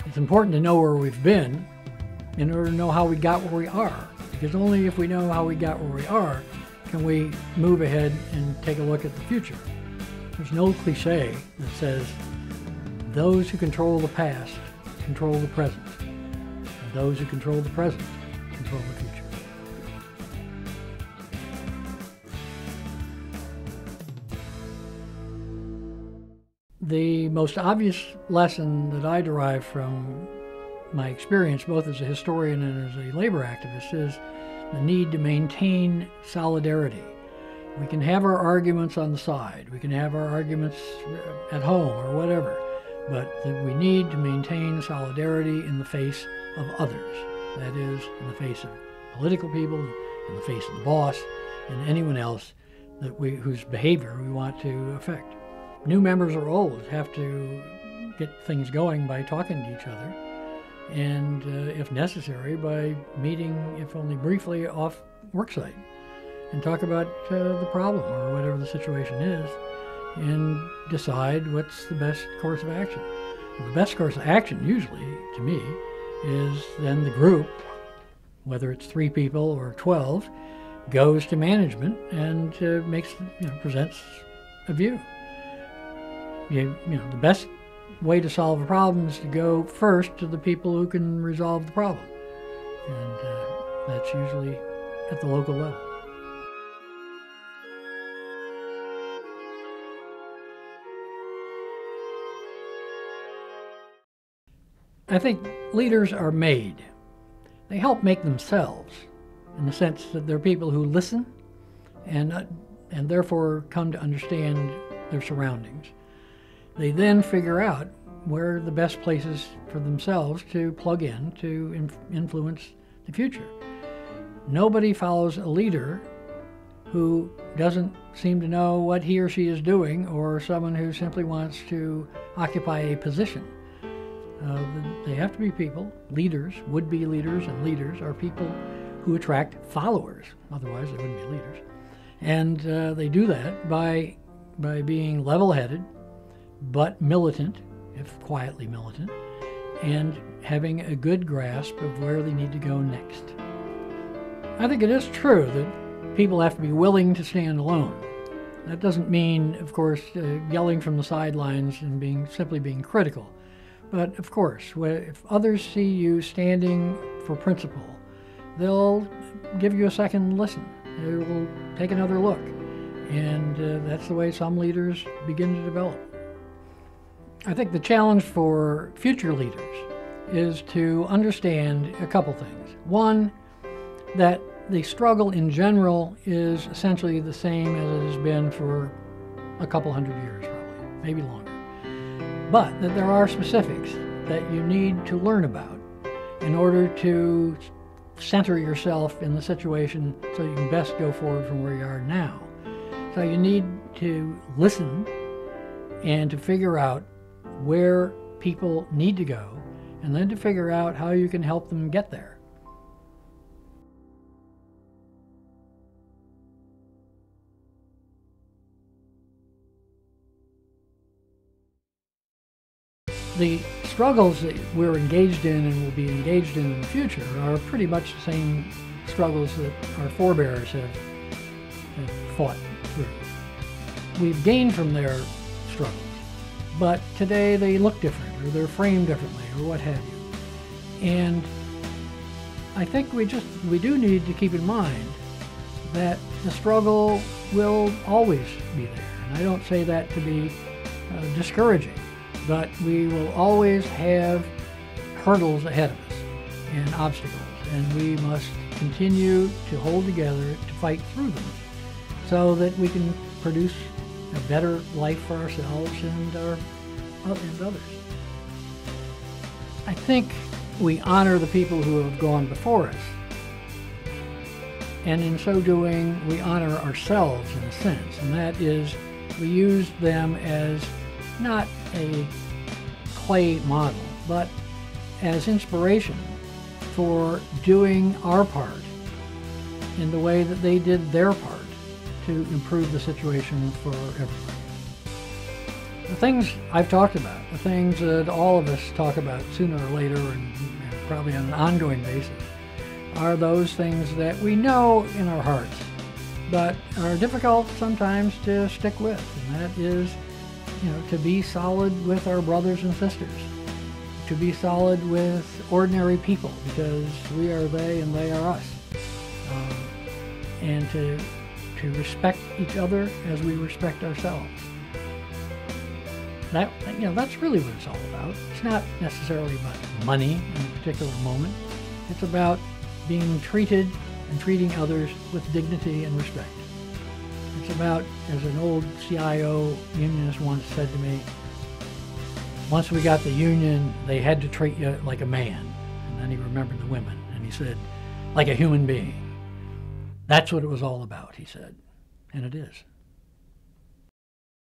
It's important to know where we've been in order to know how we got where we are, because only if we know how we got where we are can we move ahead and take a look at the future. There's no cliche that says those who control the past control the present, and those who control the present control the future. The most obvious lesson that I derive from my experience, both as a historian and as a labor activist, is the need to maintain solidarity. We can have our arguments on the side, we can have our arguments at home or whatever, but that we need to maintain solidarity in the face of others. That is, in the face of political people, in the face of the boss, and anyone else that whose behavior we want to affect. New members or old have to get things going by talking to each other, and if necessary, by meeting, if only briefly, off worksite and talk about the problem or whatever the situation is and decide what's the best course of action. The best course of action, usually, to me, is then the group, whether it's 3 people or 12, goes to management and presents a view. The best way to solve a problem is to go first to the people who can resolve the problem. And that's usually at the local level. I think leaders are made. They help make themselves, in the sense that they're people who listen and therefore come to understand their surroundings. They then figure out where are the best places for themselves to plug in to influence the future. Nobody follows a leader who doesn't seem to know what he or she is doing, or someone who simply wants to occupy a position. They have to be people, leaders, would-be leaders, and leaders are people who attract followers. Otherwise, they wouldn't be leaders. And they do that by being level-headed, but militant, if quietly militant, and having a good grasp of where they need to go next. I think it is true that people have to be willing to stand alone. That doesn't mean, of course, yelling from the sidelines and simply being critical. But of course, if others see you standing for principle, they'll give you a second listen. They will take another look. And that's the way some leaders begin to develop. I think the challenge for future leaders is to understand a couple things. One, that the struggle in general is essentially the same as it has been for a couple hundred years, probably, maybe longer. But that there are specifics that you need to learn about in order to center yourself in the situation so you can best go forward from where you are now. So you need to listen and to figure out where people need to go, and then to figure out how you can help them get there. The struggles that we're engaged in and will be engaged in the future are pretty much the same struggles that our forebears have fought through. We've gained from their struggles, but today they look different, or they're framed differently, or what have you. And I think we do need to keep in mind that the struggle will always be there. And I don't say that to be discouraging. But we will always have hurdles ahead of us and obstacles, and we must continue to hold together to fight through them so that we can produce a better life for ourselves and others. I think we honor the people who have gone before us, and in so doing we honor ourselves in a sense, and that is we use them as not a clay model, but as inspiration for doing our part in the way that they did their part to improve the situation for everyone. The things I've talked about, the things that all of us talk about sooner or later and probably on an ongoing basis, are those things that we know in our hearts, but are difficult sometimes to stick with. And that is, to be solid with our brothers and sisters, to be solid with ordinary people, because we are they and they are us, and to respect each other as we respect ourselves. That's really what it's all about. It's not necessarily about money in a particular moment. It's about being treated and treating others with dignity and respect. It's about, as an old CIO unionist once said to me, once we got the union, they had to treat you like a man. And then he remembered the women, and he said, like a human being. That's what it was all about, he said. And it is.